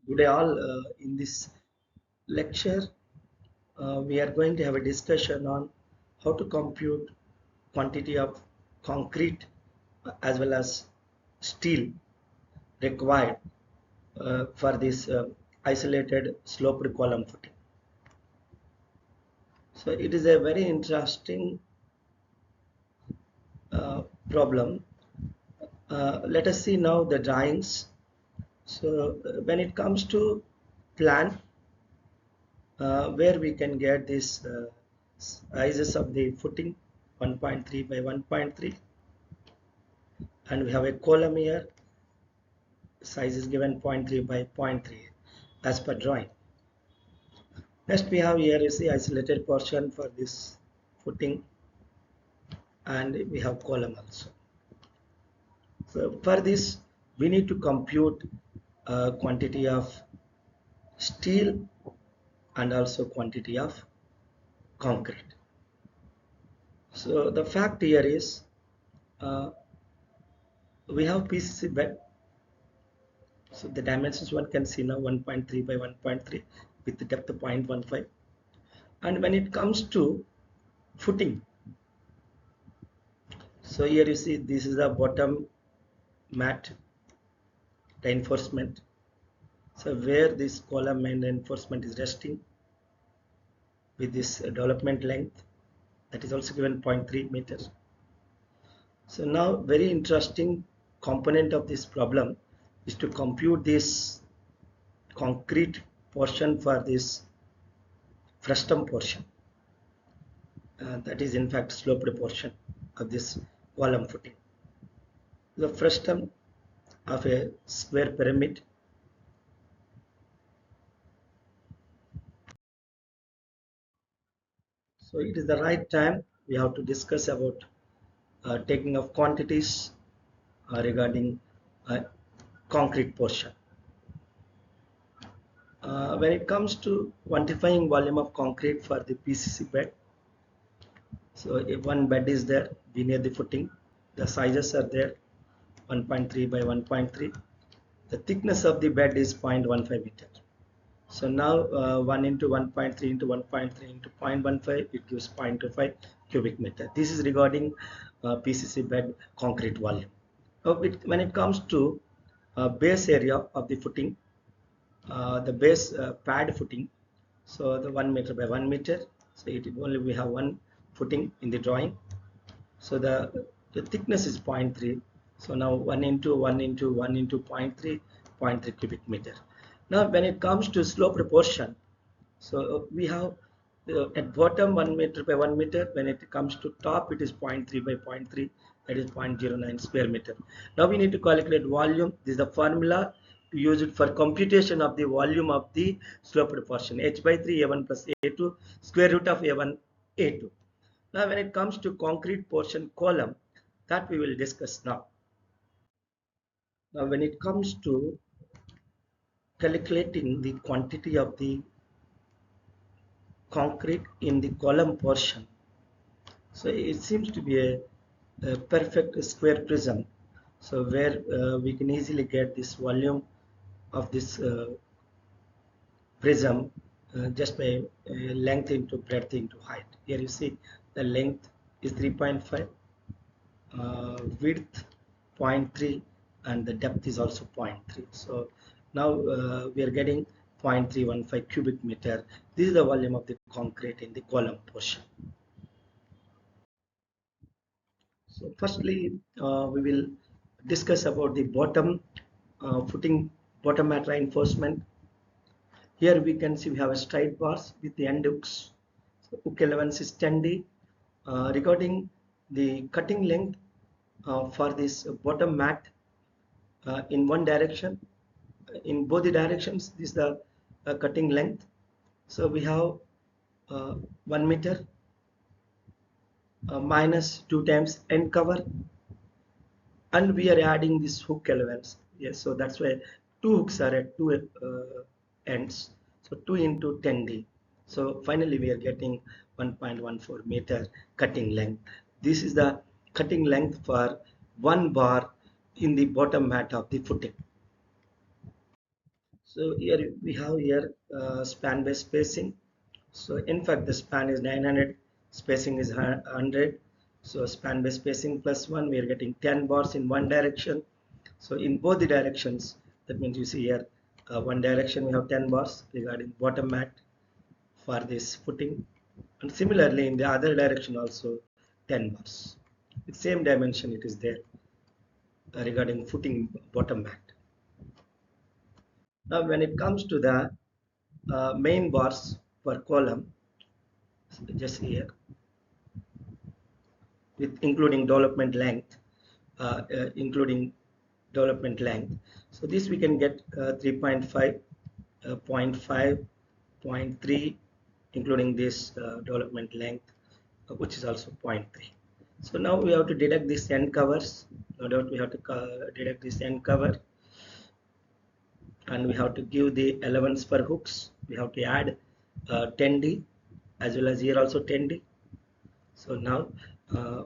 Good day all. In this lecture, we are going to have a discussion on how to compute quantity of concrete as well as steel required for this isolated sloped column footing. So it is a very interesting problem. Let us see now the drawings. So when it comes to plan, where we can get this sizes of the footing 1.3 by 1.3, and we have a column here, size is given 0.3 by 0.3 as per drawing. Next we have here is the isolated portion for this footing, and we have column also. So for this we need to compute quantity of steel and also quantity of concrete. So the fact here is we have PCC bed. So the dimensions one can see now 1.3 by 1.3 with the depth of 0.15. And when it comes to footing, so here you see this is the bottom mat reinforcement. So where this column and reinforcement is resting with this development length, that is also given 0.3 meters. So now very interesting component of this problem is to compute this concrete portion for this frustum portion, that is in fact sloped portion of this column footing. The frustum of a square pyramid so it is the right time we have to discuss about taking of quantities regarding concrete portion. When it comes to quantifying volume of concrete for the PCC bed, so if one bed is there near the footing, the sizes are there 1.3 by 1.3. The thickness of the bed is 0.15 meter. So now 1 into 1.3 into 1.3 into 0.15, it gives 0.25 cubic meter. This is regarding PCC bed concrete volume. When it comes to base area of the footing, the base pad footing, so the 1 meter by 1 meter, so it only we have one footing in the drawing. So the thickness is 0.3. So now 1 into 1 into 1 into 0.3, 0.3 cubic meter. Now when it comes to slope proportion, so we have at bottom 1 meter by 1 meter. When it comes to top, it is 0.3 by 0.3, that is 0.09 square meter. Now we need to calculate volume. This is the formula to use it for computation of the volume of the slope proportion, h by 3 a1 plus a2 square root of a1 a2. Now when it comes to concrete portion column, that we will discuss now. Now when it comes to calculating the quantity of the concrete in the column portion, so it seems to be a perfect square prism, so where we can easily get this volume of this prism just by length into breadth into height. Here you see the length is 3.5, width 0.3, and the depth is also 0.3. So now we are getting 0.315 cubic meter. This is the volume of the concrete in the column portion. So firstly we will discuss about the bottom footing, bottom mat reinforcement. Here we can see we have a straight bars with the end hooks. So hook allowance is 10D. Regarding the cutting length for this bottom mat, in one direction, in both the directions, this is the cutting length. So we have 1 meter minus 2 times end cover, and we are adding this hook allowance. Yes, so that's why two hooks are at two ends. So 2 into 10D. So finally we are getting 1.14 meter cutting length. This is the cutting length for one bar in the bottom mat of the footing. So here we have here span based spacing. So in fact the span is 900, spacing is 100. So span based spacing plus 1, we are getting 10 bars in one direction. So in both the directions, that means you see here one direction we have 10 bars regarding bottom mat for this footing, and similarly in the other direction also 10 bars with same dimension it is there regarding footing bottom mat. Now when it comes to the main bars per column, so just here with including development length, including development length. So this we can get 3.5, 0.5, 0.3, including this development length, which is also 0.3. So now we have to deduct this end covers. No doubt we have to deduct this end cover, and we have to give the allowance for hooks. We have to add 10D as well as here also 10D. So now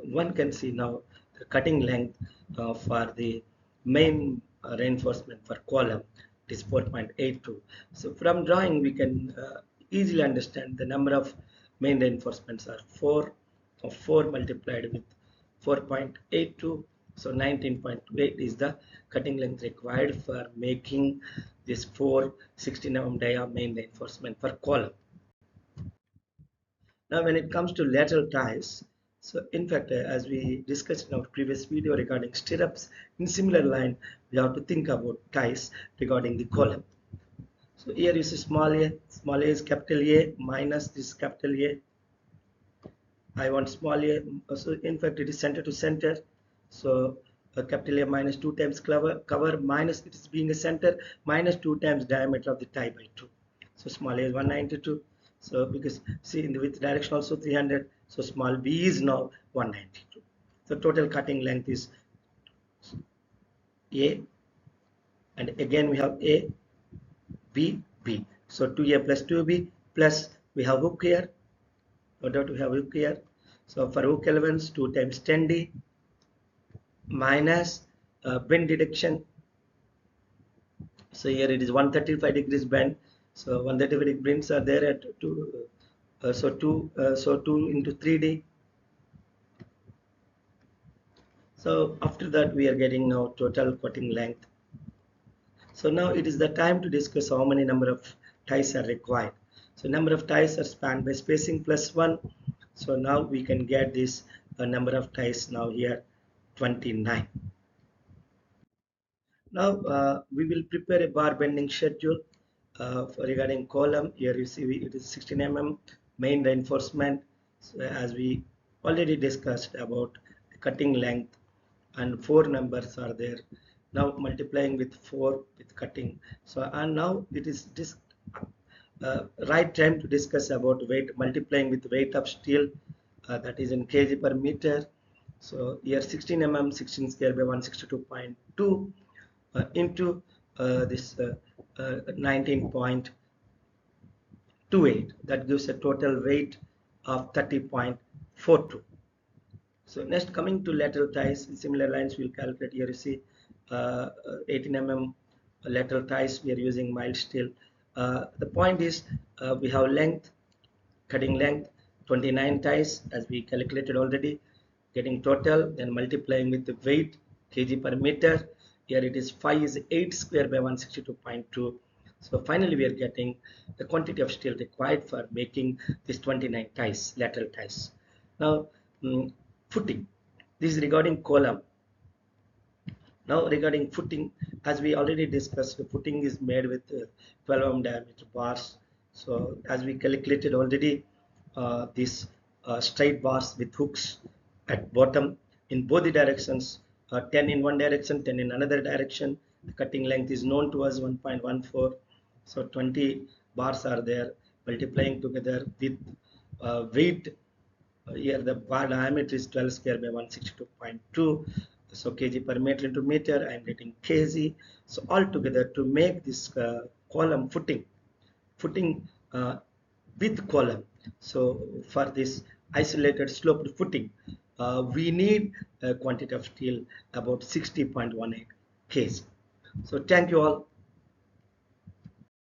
one can see now the cutting length for the main reinforcement for column is 4.82. So from drawing we can easily understand the number of main reinforcements are 4, or 4 multiplied with 4.82. So 19.8 is the cutting length required for making this 4 16 mm dia main reinforcement for column. Now when it comes to lateral ties, so in fact as we discussed in our previous video regarding stirrups, in similar line we have to think about ties regarding the column. So here you see small a is capital A minus this capital A. I want small a, so in fact it is center to center. So capital A minus 2 times cover minus it is being a center minus 2 times diameter of the tie by 2. So small a is 192. So because see in the width direction also 300, so small b is now 192. So total cutting length is a, and again we have a, b, b. So 2a plus 2b plus we have hook here. No doubt we have hook here. So for hook allowance 2 times 10d minus bend deduction. So here it is 135 degrees bend. So 135 degree bends are there at 2. So 2 into 3d. So after that we are getting now total cutting length. So now it is the time to discuss how many number of ties are required. So number of ties are span by spacing plus 1. So now we can get this number of ties now here 29. Now we will prepare a bar bending schedule regarding column. Here you see it is 16 mm main reinforcement. So as we already discussed about the cutting length, and 4 numbers are there. Now multiplying with 4 with cutting. So and now it is this right time to discuss about weight, multiplying with weight of steel, that is in kg per meter. So here 16 mm 16 square by 162.2 into this 19.28, that gives a total weight of 30.42. So next coming to lateral ties, in similar lines we'll calculate. Here you see 18 mm lateral ties, we are using mild steel. The point is we have length, cutting length 29 ties as we calculated already, getting total, then multiplying with the weight kg per meter. Here it is 5 is 8 square by 162.2. So finally we are getting the quantity of steel required for making this 29 ties, lateral ties. Now footing, this is regarding column. Now regarding footing, as we already discussed, the footing is made with 12 mm diameter bars. So as we calculated already, these straight bars with hooks at bottom in both the directions, 10 in one direction, 10 in another direction. The cutting length is known to us 1.14. So 20 bars are there, multiplying together with weight. Here the bar diameter is 12 square by 162.2. So kg per meter into meter, I am getting kg. So altogether to make this column footing with column. So for this isolated sloped footing, we need a quantity of steel about 60.18 kg. So thank you all.